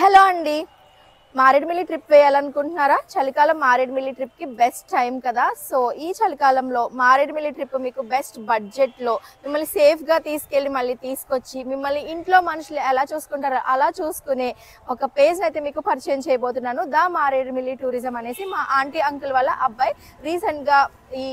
Hello అండి, Maredumilli trip వేయాలనుకుంటున్నారా? చలికాలం మారేడుమిల్లి ట్రిప్కి బెస్ట్ టైం కదా. సో ఈ చలికాలంలో మారేడుమిల్లి ట్రిప్ మీకు బెస్ట్ బడ్జెట్లో మిమ్మల్ని సేఫ్గా తీసుకెళ్ళి మళ్ళీ తీసుకొచ్చి మిమ్మల్ని ఇంట్లో మనుషులు ఎలా చూసుకుంటారో అలా చూసుకునే ఒక పేజ్ అయితే మీకు పరిచయం చేయబోతున్నాను. ద మారేడుమిల్లి టూరిజం అనేసి మా ఆంటీ అంకుల్ వాళ్ళ అబ్బాయి రీసెంట్గా ఈ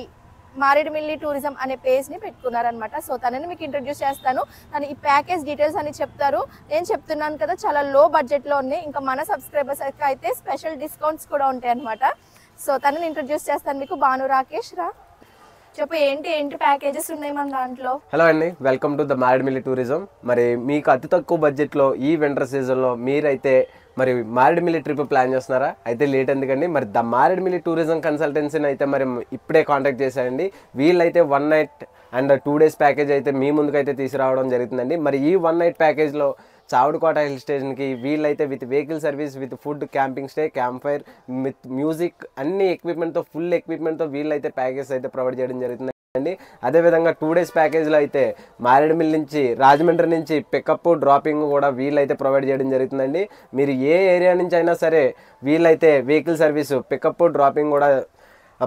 మారేడుమిల్లి టూరిజం అనే పేజ్ని పెట్టుకున్నారనమాట. సో తనని మీకు ఇంట్రడ్యూస్ చేస్తాను. తను ఈ ప్యాకేజ్ డీటెయిల్స్ అని చెప్తారు. నేను చెప్తున్నాను కదా, చాలా లో బడ్జెట్లో ఉన్నాయి. ఇంకా మన సబ్స్క్రైబర్స్ అయితే స్పెషల్ డిస్కౌంట్స్ కూడా ఉంటాయి అనమాట. సో తనని ఇంట్రడ్యూస్ చేస్తాను మీకు. భాను రాకేష్ రా, చెప్పు ఏంటి ప్యాకేజెస్ ఉన్నాయి మన దాంట్లో. హలో అండి, welcome to the Maredumilli tourism. మరి మీకు అతి తక్కువ బడ్జెట్లో ఈ వింటర్ సీజన్లో మీరైతే మరి మారేడుమిల్లి ట్రిప్ ప్లాన్ చేస్తున్నారా? అయితే లేట్ ఎందుకండి, మరి ద మారేడుమిల్లి టూరిజం కన్సల్టెన్సీని అయితే మరి ఇప్పుడే కాంటాక్ట్ చేశారండి. వీళ్ళైతే 1 నైట్ అండ్ 2 డేస్ ప్యాకేజ్ అయితే మీ ముందుకైతే తీసుకురావడం జరుగుతుందండి. మరి ఈ 1 నైట్ ప్యాకేజ్లో చావుడుకోట హిల్ స్టేషన్కి వీళ్ళైతే with vehicle service, with food, camping stay, camp fire, with music అన్ని ఎక్విప్మెంట్తో, ఫుల్ ఎక్విప్మెంట్తో వీళ్ళైతే ప్యాకేజ్ అయితే ప్రొవైడ్ చేయడం జరుగుతుంది అండి. అదేవిధంగా 2 డేస్ ప్యాకేజ్లో అయితే మారేడుమిల్లి నుంచి, రాజమండ్రి నుంచి పికప్ డ్రాపింగ్ కూడా వీళ్ళైతే ప్రొవైడ్ చేయడం జరుగుతుందండి. మీరు ఏ ఏరియా నుంచి అయినా సరే వీళ్ళైతే వెహికల్ సర్వీసు, పికప్ డ్రాపింగ్ కూడా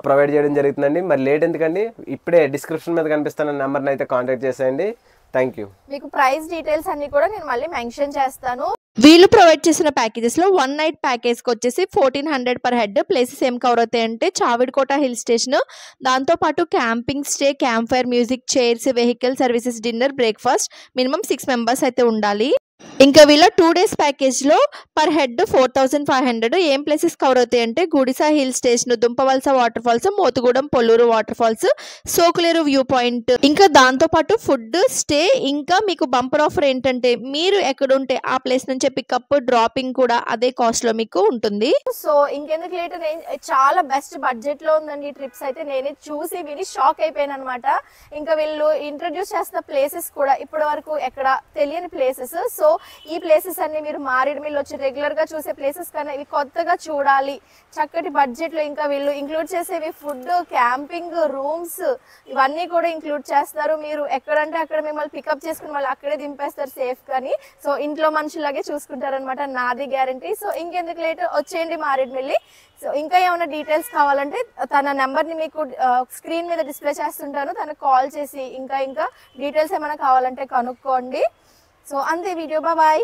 ప్రొవైడ్ చేయడం జరుగుతుందండి. మరి లేట్ ఎందుకండి, ఇప్పుడే డిస్క్రిప్షన్ మీద కనిపిస్తున్న నెంబర్ని అయితే కాంటాక్ట్ చేసేయండి. Thank you. మీకు ప్రైస్ డీటెయిల్స్ అన్ని కూడా నేను మళ్ళీ మెన్షన్ చేస్తాను. వీళ్ళు ప్రొవైడ్ చేసిన ప్యాకేజెస్ లో 1 నైట్ ప్యాకేజ్ కి వచ్చేసి 1400 పర్ హెడ్. ప్లేసెస్ ఏం కవర్ అవుతాయి అంటే చావిడికోట హిల్ స్టేషన్, దాంతో పాటు camping stay, camp fire, music, chairs, vehicle services, dinner, breakfast. Minimum 6 members అయితే ఉండాలి. ఇంకా వీళ్ళ 2 డేస్ ప్యాకేజ్ లో పర్ హెడ్ 4500. ఏం ప్లేసెస్ కవర్ అవుతాయి అంటే Gudisa hill station, Dumpavalasa water falls, Mothugudem Polluru water falls, Sokuleru view point, ఇంకా దాంతో పాటు ఫుడ్, స్టే. ఇంకా మీకు బంపర్ ఆఫర్ ఏంటంటే మీరు ఎక్కడుంటే ఆ ప్లేస్ నుంచి పికప్ డ్రాపింగ్ కూడా అదే కాస్ట్ లో మీకు ఉంటుంది. సో ఇంకెందుకు లేట్, చాలా బెస్ట్ బడ్జెట్ లో ఉందండి ఈ ట్రిప్స్ అయితే. నేనే చూసి విని షాక్ అయిపోయాను అనమాట. ఇంకా వీళ్ళు ఇంట్రడ్యూస్ చేస్తున్న ప్లేసెస్ కూడా ఇప్పటి వరకు ఎక్కడ తెలియని ప్లేసెస్. సో ఈ ప్లేసెస్ అన్ని మీరు మారేడుమిల్లి వచ్చి రెగ్యులర్ గా చూసే ప్లేసెస్ కన్నా ఇవి కొత్తగా చూడాలి, చక్కటి బడ్జెట్ లో. ఇంకా వీళ్ళు ఇంక్లూడ్ చేసేవి ఫుడ్, క్యాంపింగ్, రూమ్స్ ఇవన్నీ కూడా ఇంక్లూడ్ చేస్తారు. మీరు ఎక్కడంటే అక్కడ మిమ్మల్ని పికప్ చేసుకుని వాళ్ళు అక్కడే దింపేస్తారు సేఫ్ గాని. సో ఇంట్లో మనుషులాగే చూసుకుంటారనమాట, నాది గ్యారంటీ. సో ఇంకెందుకు లేట్, వచ్చేయండి మారేడుమిల్లి. సో ఇంకా ఏమైనా డీటెయిల్స్ కావాలంటే తన నెంబర్ని మీకు స్క్రీన్ మీద డిస్ప్లే చేస్తుంటాను, తనకు కాల్ చేసి ఇంకా డీటెయిల్స్ ఏమైనా కావాలంటే కనుక్కోండి. సో అంతే వీడియో, బాయ్.